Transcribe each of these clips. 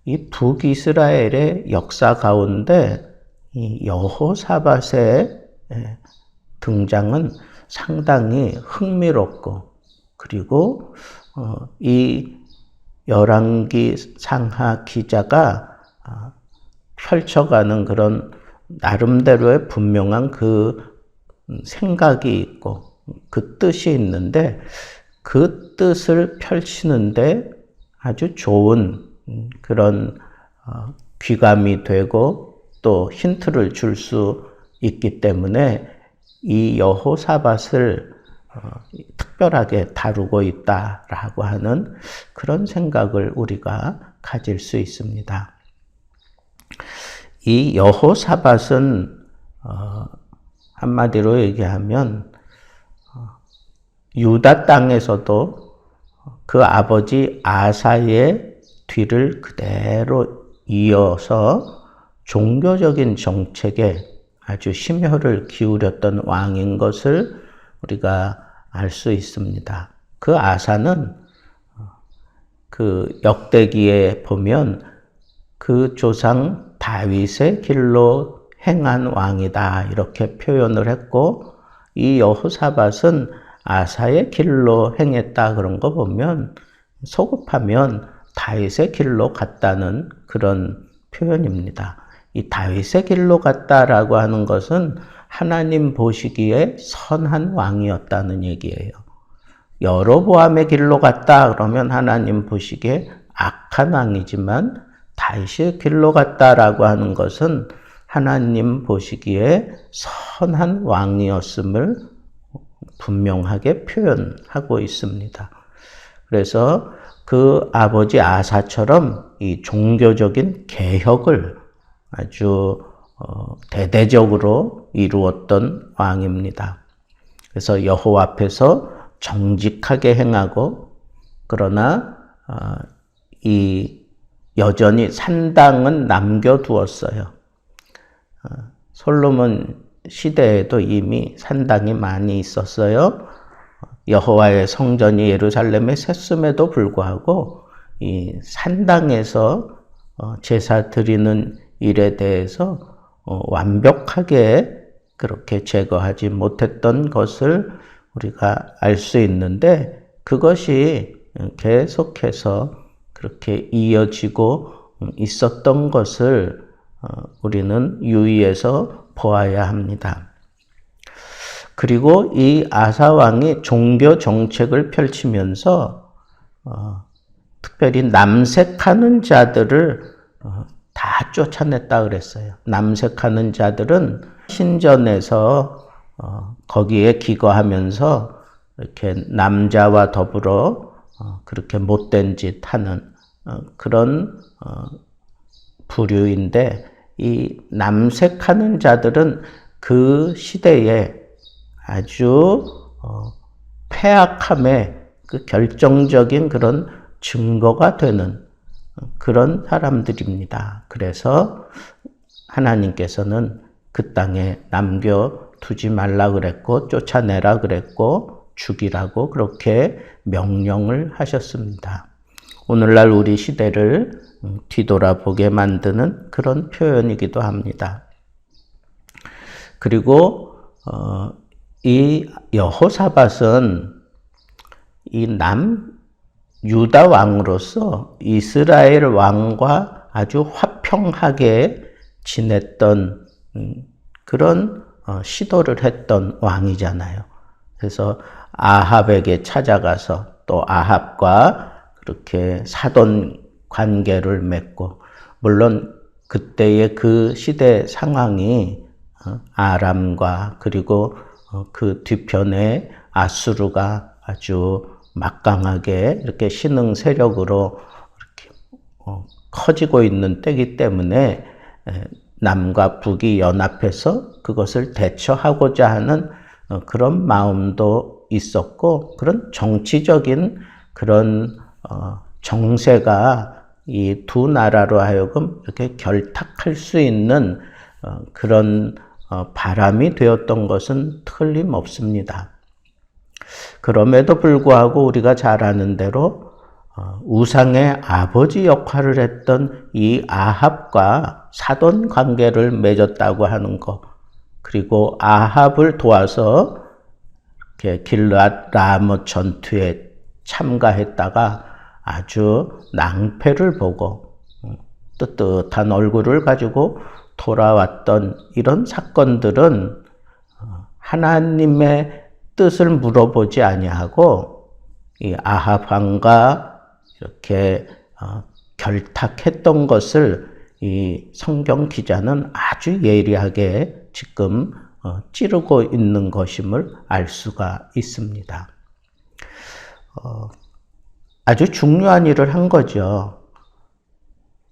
이 북이스라엘의 역사 가운데 이 여호사밧의 등장은 상당히 흥미롭고, 그리고 이 열왕기 상하 기자가 펼쳐가는 그런 나름대로의 분명한 그 생각이 있고 그 뜻이 있는데, 그 뜻을 펼치는데 아주 좋은 그런 귀감이 되고 또 힌트를 줄 수 있기 때문에 이 여호사밧을 특별하게 다루고 있다라고 하는 그런 생각을 우리가 가질 수 있습니다. 이 여호사밧은 한마디로 얘기하면 유다 땅에서도 그 아버지 아사의 뒤를 그대로 이어서 종교적인 정책에 아주 심혈을 기울였던 왕인 것을 우리가 알 수 있습니다. 그 아사는 그 역대기에 보면 그 조상 다윗의 길로 행한 왕이다 이렇게 표현을 했고, 이 여호사밧은 아사의 길로 행했다 그런 거 보면 소급하면 다윗의 길로 갔다는 그런 표현입니다. 이 다윗의 길로 갔다라고 하는 것은 하나님 보시기에 선한 왕이었다는 얘기예요. 여로보암의 길로 갔다 그러면 하나님 보시기에 악한 왕이지만, 다윗의 길로 갔다라고 하는 것은 하나님 보시기에 선한 왕이었음을 분명하게 표현하고 있습니다. 그래서 그 아버지 아사처럼 이 종교적인 개혁을 아주 대대적으로 이루었던 왕입니다. 그래서 여호와 앞에서 정직하게 행하고, 그러나 여전히 산당은 남겨두었어요. 솔로몬 시대에도 이미 산당이 많이 있었어요. 여호와의 성전이 예루살렘에 샜음에도 불구하고 이 산당에서 제사 드리는 일에 대해서 완벽하게 그렇게 제거하지 못했던 것을 우리가 알 수 있는데, 그것이 계속해서 그렇게 이어지고 있었던 것을 우리는 유의해서 보아야 합니다. 그리고 이 아사 왕이 종교 정책을 펼치면서 특별히 남색하는 자들을 다 쫓아냈다 그랬어요. 남색하는 자들은 신전에서 거기에 기거하면서 이렇게 남자와 더불어 그렇게 못된 짓 하는 그런 부류인데, 이 남색하는 자들은 그 시대에 아주 폐악함의 그 결정적인 그런 증거가 되는 그런 사람들입니다. 그래서 하나님께서는 그 땅에 남겨두지 말라 그랬고, 쫓아내라 그랬고, 죽이라고 그렇게 명령을 하셨습니다. 오늘날 우리 시대를 뒤돌아보게 만드는 그런 표현이기도 합니다. 그리고 이 여호사밧은 이 유다 왕으로서 이스라엘 왕과 아주 화평하게 지냈던 그런 시도를 했던 왕이잖아요. 그래서 아합에게 찾아가서 또 아합과 그렇게 사돈 관계를 맺고, 물론 그때의 그 시대 상황이 아람과 그리고 그 뒤편에 아수르가 아주 막강하게 이렇게 신흥 세력으로 이렇게 커지고 있는 때이기 때문에 남과 북이 연합해서 그것을 대처하고자 하는 그런 마음도 있었고, 그런 정치적인 그런 정세가 이 두 나라로 하여금 이렇게 결탁할 수 있는 그런 바람이 되었던 것은 틀림없습니다. 그럼에도 불구하고 우리가 잘 아는 대로 우상의 아버지 역할을 했던 이 아합과 사돈 관계를 맺었다고 하는 것, 그리고 아합을 도와서 길르앗 라못 전투에 참가했다가 아주 낭패를 보고 뜨뜻한 얼굴을 가지고 돌아왔던 이런 사건들은 하나님의 뜻을 물어보지 아니하고 이 아합 왕과 이렇게 결탁했던 것을 이 성경 기자는 아주 예리하게 지금 찌르고 있는 것임을 알 수가 있습니다. 아주 중요한 일을 한 거죠.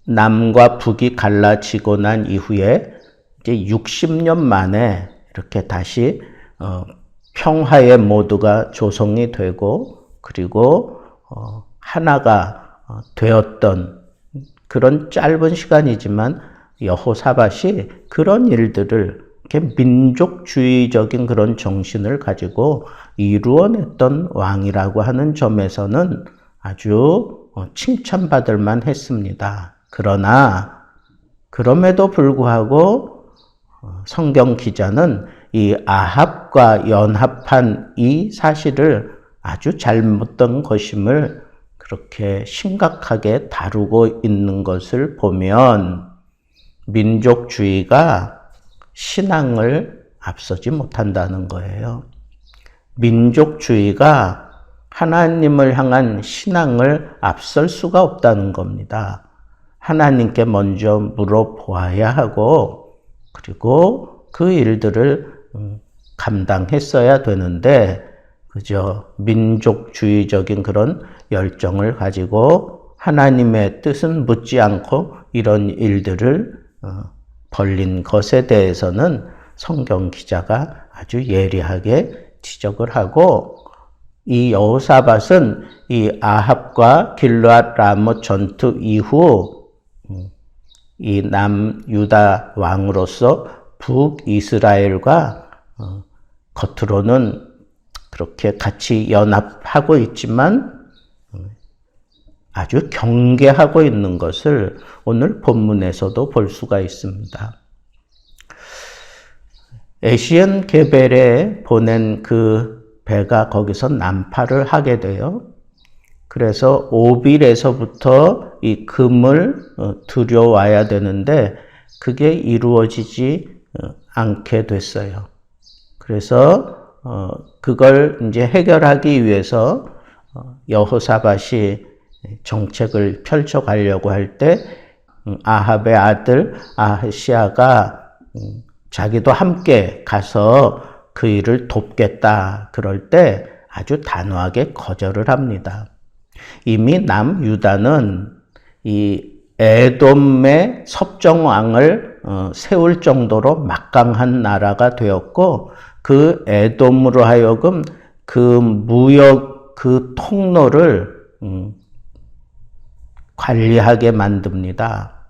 남과 북이 갈라지고 난 이후에 이제 60년 만에 이렇게 다시 평화의 모두가 조성이 되고, 그리고 하나가 되었던 그런 짧은 시간이지만 여호사밧이 그런 일들을 이렇게 민족주의적인 그런 정신을 가지고 이루어냈던 왕이라고 하는 점에서는 아주 칭찬받을 만 했습니다. 그러나 그럼에도 불구하고 성경 기자는 이 아합과 연합한 이 사실을 아주 잘못된 것임을 그렇게 심각하게 다루고 있는 것을 보면 민족주의가 신앙을 앞서지 못한다는 거예요. 민족주의가 하나님을 향한 신앙을 앞설 수가 없다는 겁니다. 하나님께 먼저 물어보아야 하고, 그리고 그 일들을 감당했어야 되는데, 그저 민족주의적인 그런 열정을 가지고 하나님의 뜻은 묻지 않고 이런 일들을 벌린 것에 대해서는 성경 기자가 아주 예리하게 지적을 하고, 이 여호사밧은 이 아합과 길르앗 라못 전투 이후 이 남유다 왕으로서 북이스라엘과 겉으로는 그렇게 같이 연합하고 있지만 아주 경계하고 있는 것을 오늘 본문에서도 볼 수가 있습니다. 에시온 게벨에 보낸 그 배가 거기서 난파를 하게 돼요. 그래서 오빌에서부터 이 금을 들여와야 되는데 그게 이루어지지 않게 됐어요. 그래서 그걸 이제 해결하기 위해서 여호사밧이 정책을 펼쳐가려고 할 때 아합의 아들 아하시야가 자기도 함께 가서 그 일을 돕겠다 그럴 때 아주 단호하게 거절을 합니다. 이미 남유다는 이 에돔의 섭정왕을 세울 정도로 막강한 나라가 되었고, 그 에돔으로 하여금 그 무역 그 통로를 관리하게 만듭니다.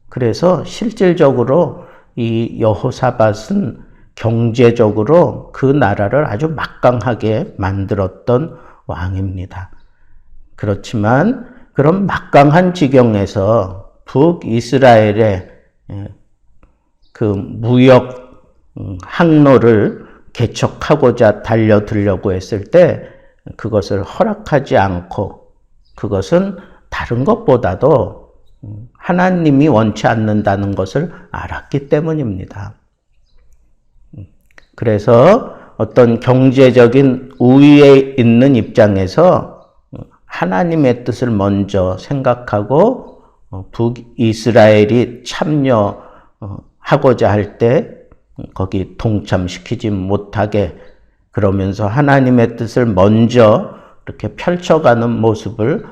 그래서 실질적으로 이 여호사밧은 경제적으로 그 나라를 아주 막강하게 만들었던 왕입니다. 그렇지만 그런 막강한 지경에서 북이스라엘의 그 무역 항로를 개척하고자 달려들려고 했을 때 그것을 허락하지 않고, 그것은 다른 것보다도 하나님이 원치 않는다는 것을 알았기 때문입니다. 그래서 어떤 경제적인 우위에 있는 입장에서 하나님의 뜻을 먼저 생각하고 북이스라엘이 참여하고자 할 때 거기 동참시키지 못하게, 그러면서 하나님의 뜻을 먼저 이렇게 펼쳐가는 모습을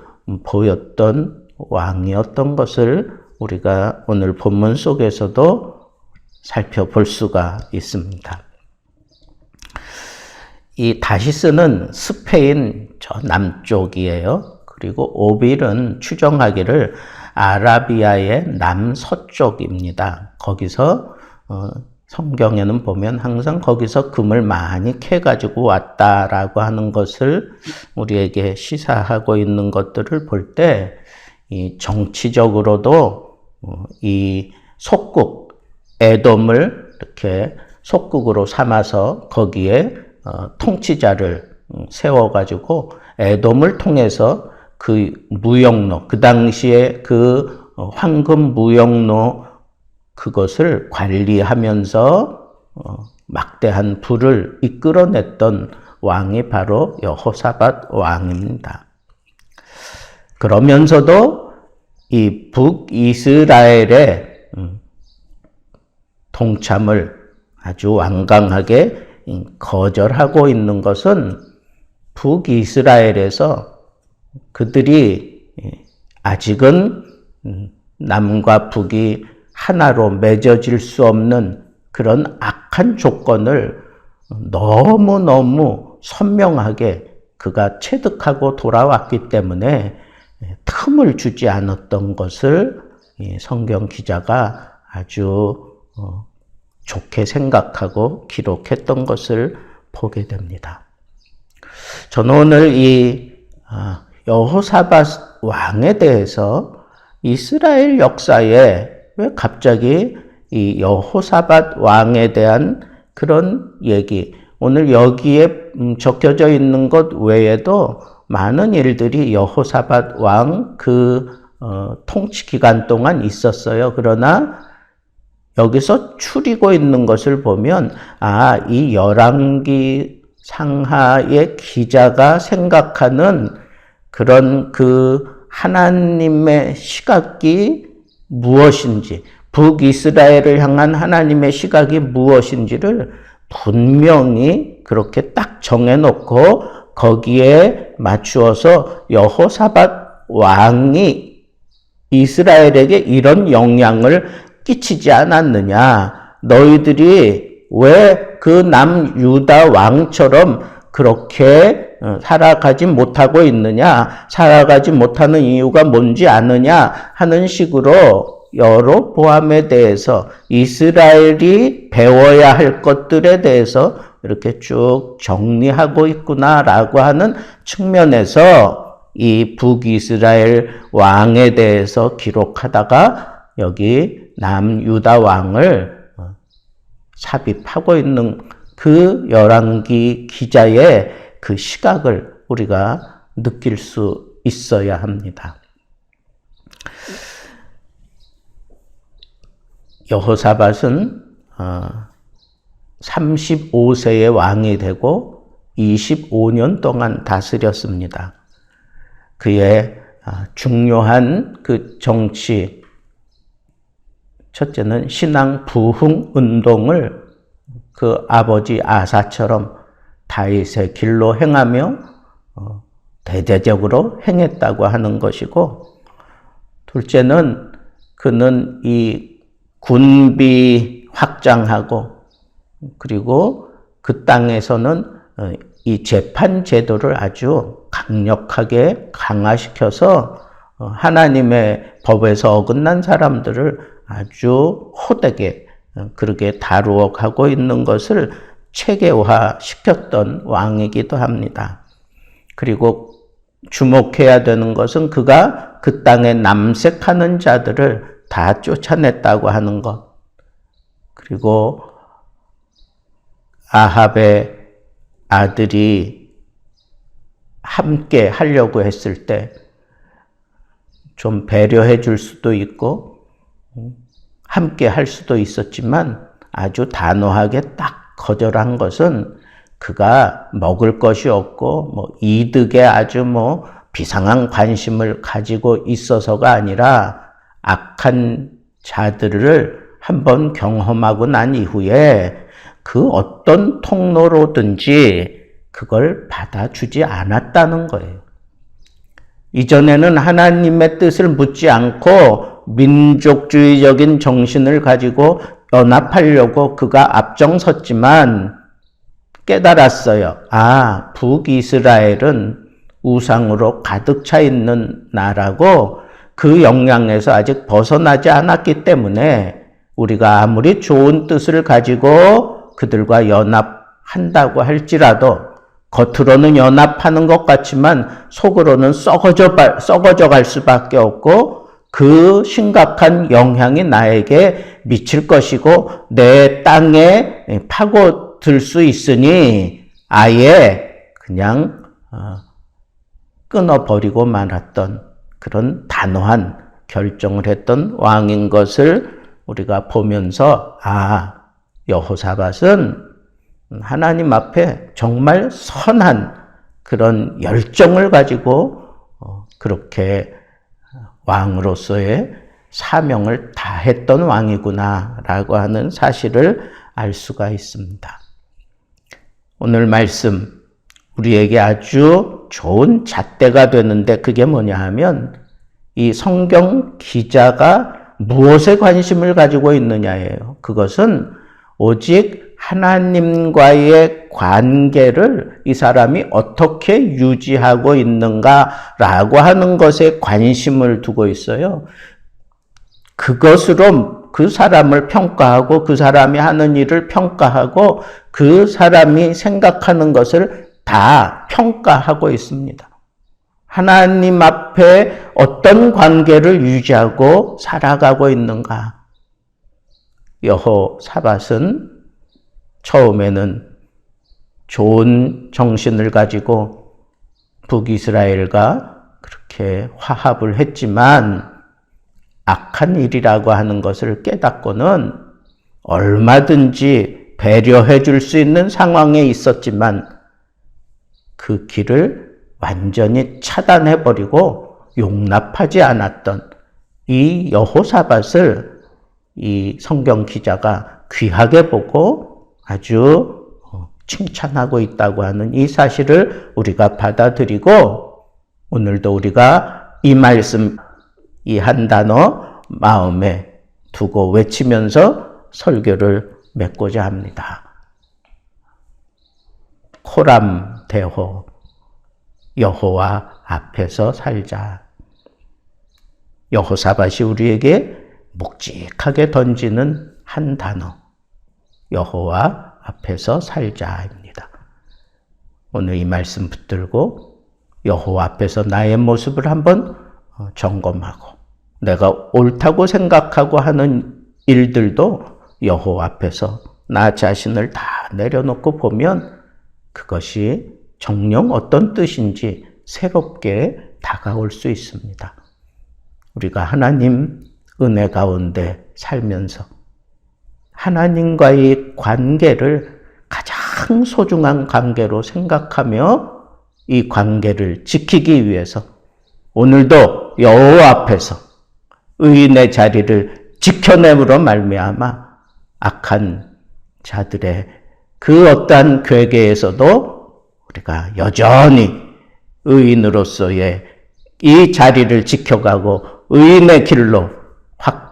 보였던 왕이었던 것을 우리가 오늘 본문 속에서도 살펴볼 수가 있습니다. 이 다시스는 스페인 저 남쪽이에요. 그리고 오빌은 추정하기를 아라비아의 남서쪽입니다. 거기서 성경에는 보면 항상 거기서 금을 많이 캐가지고 왔다라고 하는 것을 우리에게 시사하고 있는 것들을 볼 때, 이 정치적으로도 이 속국, 에돔을 이렇게 속국으로 삼아서 거기에 통치자를 세워가지고 에돔을 통해서 그 무역로, 그 당시에 그 황금 무역로 그것을 관리하면서 막대한 부를 이끌어냈던 왕이 바로 여호사밧 왕입니다. 그러면서도 이 북이스라엘의 동참을 아주 완강하게 거절하고 있는 것은 북이스라엘에서 그들이 아직은 남과 북이 하나로 맺어질 수 없는 그런 악한 조건을 너무너무 선명하게 그가 체득하고 돌아왔기 때문에 틈을 주지 않았던 것을 성경 기자가 아주 좋게 생각하고 기록했던 것을 보게 됩니다. 저는 오늘 이 여호사밧 왕에 대해서 이스라엘 역사에 왜 갑자기 이 여호사밧 왕에 대한 그런 얘기, 오늘 여기에 적혀져 있는 것 외에도 많은 일들이 여호사밧 왕 통치 기간 동안 있었어요. 그러나 여기서 추리고 있는 것을 보면 이 열왕기 상하의 기자가 생각하는 그런 그 하나님의 시각이 무엇인지, 북이스라엘을 향한 하나님의 시각이 무엇인지를 분명히 그렇게 딱 정해놓고 거기에 맞추어서 여호사밧 왕이 이스라엘에게 이런 영향을 끼치지 않았느냐. 너희들이 왜 그 남유다 왕처럼 그렇게 살아가지 못하고 있느냐, 살아가지 못하는 이유가 뭔지 아느냐 하는 식으로 여로보암에 대해서 이스라엘이 배워야 할 것들에 대해서 이렇게 쭉 정리하고 있구나라고 하는 측면에서 이 북이스라엘 왕에 대해서 기록하다가 여기 남유다 왕을 삽입하고 있는 그 열왕기 기자의 그 시각을 우리가 느낄 수 있어야 합니다. 여호사밧은 35세의 왕이 되고 25년 동안 다스렸습니다. 그의 중요한 그 정치, 첫째는 신앙 부흥 운동을 그 아버지 아사처럼 다윗의 길로 행하며 대대적으로 행했다고 하는 것이고, 둘째는 그는 이 군비 확장하고, 그리고 그 땅에서는 이 재판 제도를 아주 강력하게 강화시켜서 하나님의 법에서 어긋난 사람들을 아주 호되게 그렇게 다루어 가고 있는 것을 체계화시켰던 왕이기도 합니다. 그리고 주목해야 되는 것은 그가 그 땅에 남색하는 자들을 다 쫓아냈다고 하는 것. 그리고 아합의 아들이 함께 하려고 했을 때 좀 배려해 줄 수도 있고 함께 할 수도 있었지만 아주 단호하게 딱 거절한 것은 그가 먹을 것이 없고 이득에 아주 비상한 관심을 가지고 있어서가 아니라 악한 자들을 한번 경험하고 난 이후에 그 어떤 통로로든지 그걸 받아주지 않았다는 거예요. 이전에는 하나님의 뜻을 묻지 않고 민족주의적인 정신을 가지고 연합하려고 그가 앞장섰지만 깨달았어요. 북이스라엘은 우상으로 가득 차 있는 나라고 그 영향에서 아직 벗어나지 않았기 때문에 우리가 아무리 좋은 뜻을 가지고 그들과 연합한다고 할지라도 겉으로는 연합하는 것 같지만 속으로는 썩어져 갈 수밖에 없고 그 심각한 영향이 나에게 미칠 것이고 내 땅에 파고들 수 있으니 아예 그냥 끊어버리고 말았던 그런 단호한 결정을 했던 왕인 것을 우리가 보면서 여호사밧은 하나님 앞에 정말 선한 그런 열정을 가지고 그렇게 왕으로서의 사명을 다했던 왕이구나라고 하는 사실을 알 수가 있습니다. 오늘 말씀 우리에게 아주 좋은 잣대가 되는데 그게 뭐냐 하면 이 성경 기자가 무엇에 관심을 가지고 있느냐예요. 그것은 오직 하나님과의 관계를 이 사람이 어떻게 유지하고 있는가라고 하는 것에 관심을 두고 있어요. 그것으로 그 사람을 평가하고 그 사람이 하는 일을 평가하고 그 사람이 생각하는 것을 다 평가하고 있습니다. 하나님 앞에 어떤 관계를 유지하고 살아가고 있는가? 여호사밧은 처음에는 좋은 정신을 가지고 북이스라엘과 그렇게 화합을 했지만 악한 일이라고 하는 것을 깨닫고는 얼마든지 배려해 줄 수 있는 상황에 있었지만 그 길을 완전히 차단해버리고 용납하지 않았던 이 여호사밧을 이 성경 기자가 귀하게 보고 아주 칭찬하고 있다고 하는 이 사실을 우리가 받아들이고 오늘도 우리가 이 말씀, 이 한 단어 마음에 두고 외치면서 설교를 맺고자 합니다. 코람 대호 여호와 앞에서 살자. 여호사밧이 우리에게 묵직하게 던지는 한 단어, 여호와 앞에서 살자입니다. 오늘 이 말씀 붙들고 여호와 앞에서 나의 모습을 한번 점검하고 내가 옳다고 생각하고 하는 일들도 여호와 앞에서 나 자신을 다 내려놓고 보면 그것이 정녕 어떤 뜻인지 새롭게 다가올 수 있습니다. 우리가 하나님 은혜 가운데 살면서 하나님과의 관계를 가장 소중한 관계로 생각하며 이 관계를 지키기 위해서 오늘도 여호와 앞에서 의인의 자리를 지켜냄으로 말미암아 악한 자들의 그 어떠한 괴계에서도 우리가 여전히 의인으로서의 이 자리를 지켜가고 의인의 길로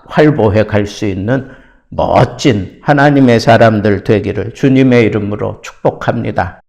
활보해 갈 수 있는 멋진 하나님의 사람들 되기를 주님의 이름으로 축복합니다.